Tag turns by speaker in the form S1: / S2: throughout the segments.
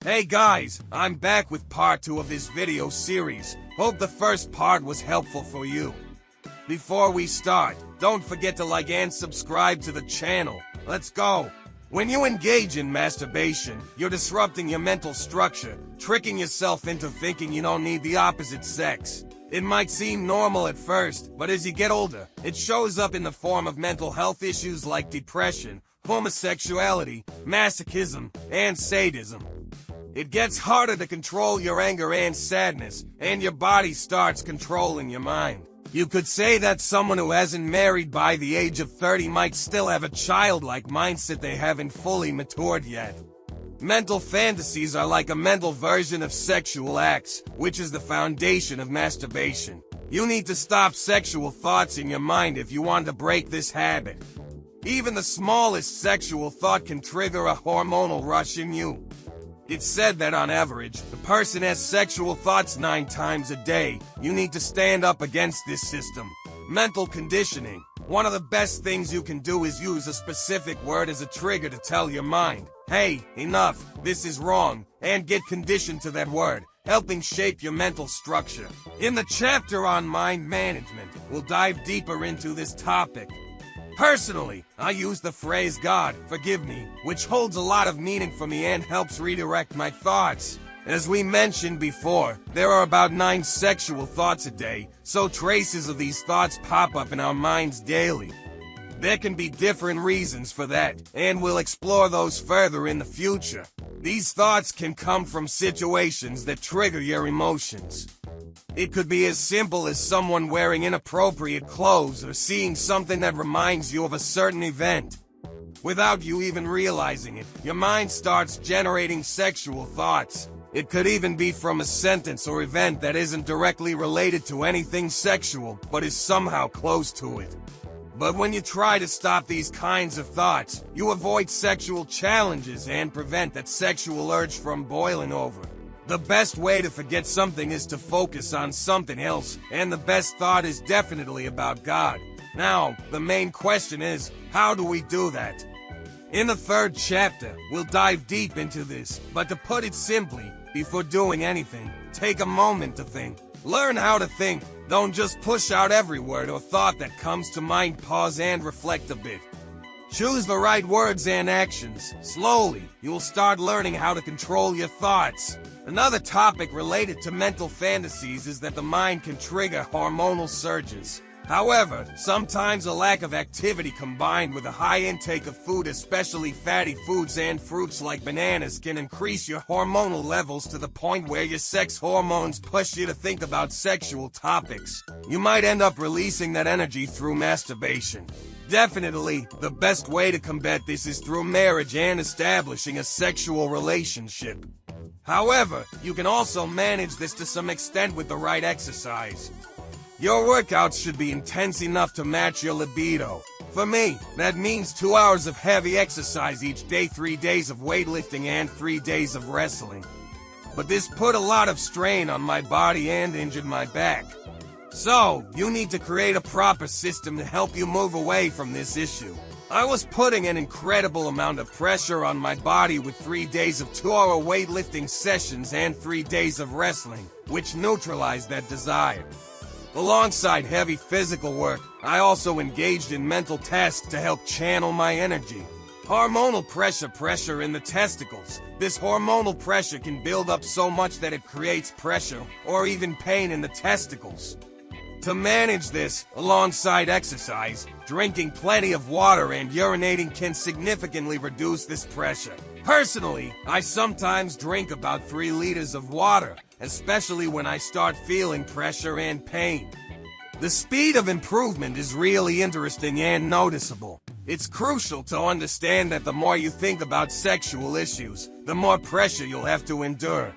S1: Hey guys, I'm back with part 2 of this video series. Hope the first part was helpful for you. Before we start, don't forget to like and subscribe to the channel. Let's go! When you engage in masturbation, you're disrupting your mental structure, tricking yourself into thinking you don't need the opposite sex. It might seem normal at first, but as you get older, it shows up in the form of mental health issues like depression, homosexuality, masochism, and sadism. It gets harder to control your anger and sadness, and your body starts controlling your mind. You could say that someone who hasn't married by the age of 30 might still have a childlike mindset they haven't fully matured yet. Mental fantasies are like a mental version of sexual acts, which is the foundation of masturbation. You need to stop sexual thoughts in your mind if you want to break this habit. Even the smallest sexual thought can trigger a hormonal rush in you. It's said that on average, the person has sexual thoughts 9 times a day. You need to stand up against this system. Mental conditioning. One of the best things you can do is use a specific word as a trigger to tell your mind, hey, enough, this is wrong, and get conditioned to that word, helping shape your mental structure. In the chapter on mind management, we'll dive deeper into this topic. Personally, I use the phrase God, forgive me, which holds a lot of meaning for me and helps redirect my thoughts. As we mentioned before, there are about 9 sexual thoughts a day, so traces of these thoughts pop up in our minds daily. There can be different reasons for that, and we'll explore those further in the future. These thoughts can come from situations that trigger your emotions. It could be as simple as someone wearing inappropriate clothes or seeing something that reminds you of a certain event. Without you even realizing it, your mind starts generating sexual thoughts. It could even be from a sentence or event that isn't directly related to anything sexual, but is somehow close to it. But when you try to stop these kinds of thoughts, you avoid sexual challenges and prevent that sexual urge from boiling over. The best way to forget something is to focus on something else, and the best thought is definitely about God. Now, the main question is, how do we do that? In the 3rd chapter, we'll dive deep into this, but to put it simply, before doing anything, take a moment to think. Learn how to think. Don't just push out every word or thought that comes to mind. Pause and reflect a bit. Choose the right words and actions. Slowly, you'll start learning how to control your thoughts. Another topic related to mental fantasies is that the mind can trigger hormonal surges. However, sometimes a lack of activity combined with a high intake of food, especially fatty foods and fruits like bananas, can increase your hormonal levels to the point where your sex hormones push you to think about sexual topics. You might end up releasing that energy through masturbation. Definitely, the best way to combat this is through marriage and establishing a sexual relationship. However, you can also manage this to some extent with the right exercise. Your workouts should be intense enough to match your libido. For me, that means 2 hours of heavy exercise each day, 3 days of weightlifting and 3 days of wrestling. But this put a lot of strain on my body and injured my back. So, you need to create a proper system to help you move away from this issue. I was putting an incredible amount of pressure on my body with 3 days of 2-hour weightlifting sessions and 3 days of wrestling, which neutralized that desire. Alongside heavy physical work, I also engaged in mental tasks to help channel my energy. Hormonal pressure in the testicles. This hormonal pressure can build up so much that it creates pressure or even pain in the testicles. To manage this, alongside exercise, drinking plenty of water and urinating can significantly reduce this pressure. Personally, I sometimes drink about 3 liters of water, especially when I start feeling pressure and pain. The speed of improvement is really interesting and noticeable. It's crucial to understand that the more you think about sexual issues, the more pressure you'll have to endure.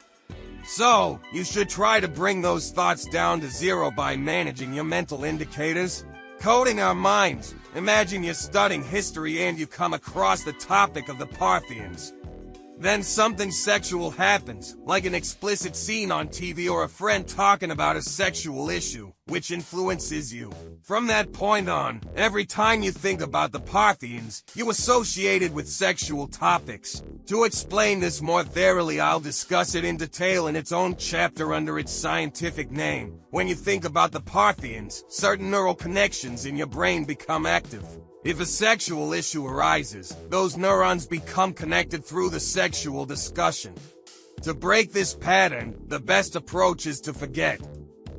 S1: So, you should try to bring those thoughts down to 0 by managing your mental indicators. Coding our minds. Imagine you're studying history and you come across the topic of the Parthians. Then something sexual happens, like an explicit scene on TV or a friend talking about a sexual issue. which influences you. From that point on, every time you think about the Parthians, you associate it with sexual topics. To explain this more thoroughly, I'll discuss it in detail in its own chapter under its scientific name. When you think about the Parthians, certain neural connections in your brain become active. If a sexual issue arises, those neurons become connected through the sexual discussion. To break this pattern, the best approach is to forget.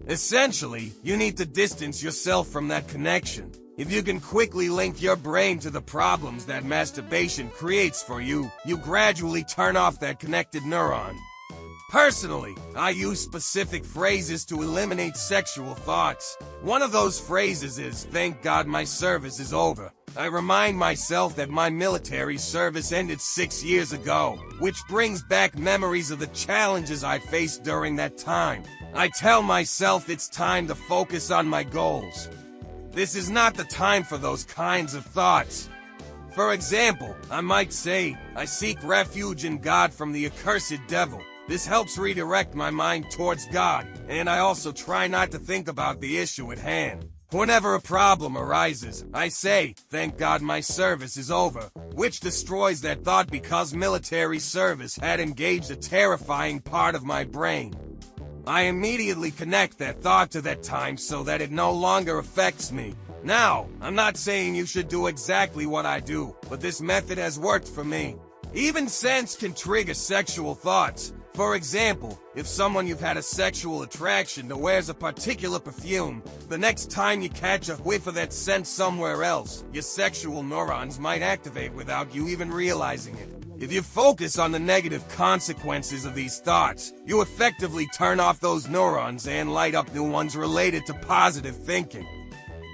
S1: Essentially, you need to distance yourself from that connection. If you can quickly link your brain to the problems that masturbation creates for you, you gradually turn off that connected neuron. Personally, I use specific phrases to eliminate sexual thoughts. One of those phrases is, "Thank God my service is over." I remind myself that my military service ended 6 years ago, which brings back memories of the challenges I faced during that time. I tell myself it's time to focus on my goals. This is not the time for those kinds of thoughts. For example, I might say, "I seek refuge in God from the accursed devil." This helps redirect my mind towards God, and I also try not to think about the issue at hand. Whenever a problem arises, I say, "Thank God my service is over," which destroys that thought because military service had engaged a terrifying part of my brain. I immediately connect that thought to that time so that it no longer affects me. Now, I'm not saying you should do exactly what I do, but this method has worked for me. Even scents can trigger sexual thoughts. For example, if someone you've had a sexual attraction to wears a particular perfume, the next time you catch a whiff of that scent somewhere else, your sexual neurons might activate without you even realizing it. If you focus on the negative consequences of these thoughts, you effectively turn off those neurons and light up new ones related to positive thinking.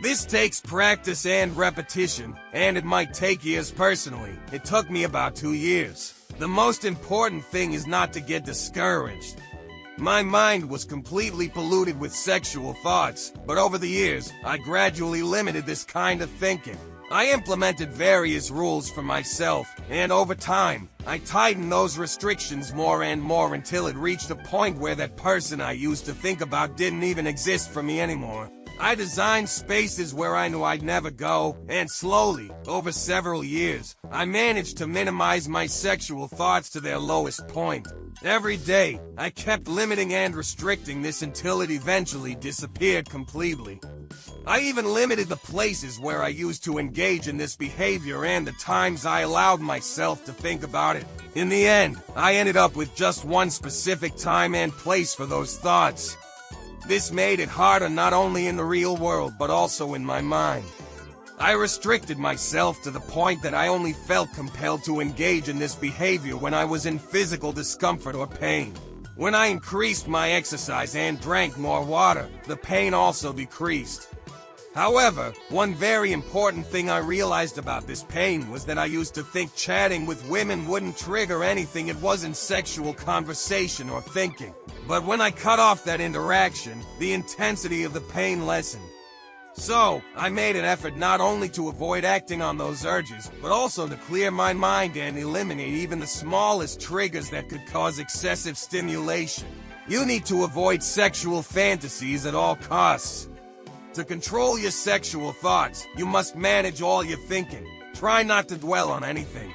S1: This takes practice and repetition, and it might take years personally. It took me about 2 years. The most important thing is not to get discouraged. My mind was completely polluted with sexual thoughts, but over the years, I gradually limited this kind of thinking. I implemented various rules for myself, and over time, I tightened those restrictions more and more until it reached a point where that person I used to think about didn't even exist for me anymore. I designed spaces where I knew I'd never go, and slowly, over several years, I managed to minimize my sexual thoughts to their lowest point. Every day, I kept limiting and restricting this until it eventually disappeared completely. I even limited the places where I used to engage in this behavior and the times I allowed myself to think about it. In the end, I ended up with just one specific time and place for those thoughts. This made it harder not only in the real world but also in my mind. I restricted myself to the point that I only felt compelled to engage in this behavior when I was in physical discomfort or pain. When I increased my exercise and drank more water, the pain also decreased. However, one very important thing I realized about this pain was that I used to think chatting with women wouldn't trigger anything. It wasn't sexual conversation or thinking. But when I cut off that interaction, the intensity of the pain lessened. So, I made an effort not only to avoid acting on those urges, but also to clear my mind and eliminate even the smallest triggers that could cause excessive stimulation. You need to avoid sexual fantasies at all costs. To control your sexual thoughts, you must manage all your thinking. Try not to dwell on anything.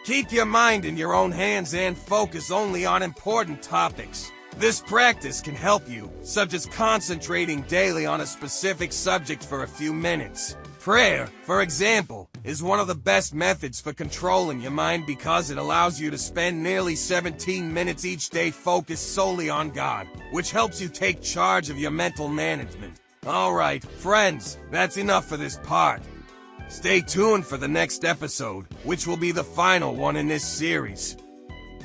S1: Keep your mind in your own hands and focus only on important topics. This practice can help you, such as concentrating daily on a specific subject for a few minutes. Prayer, for example, is one of the best methods for controlling your mind because it allows you to spend nearly 17 minutes each day focused solely on God, which helps you take charge of your mental management. Alright, friends, that's enough for this part. Stay tuned for the next episode, which will be the final one in this series.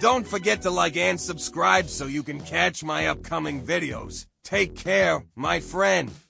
S1: Don't forget to like and subscribe so you can catch my upcoming videos. Take care, my friend.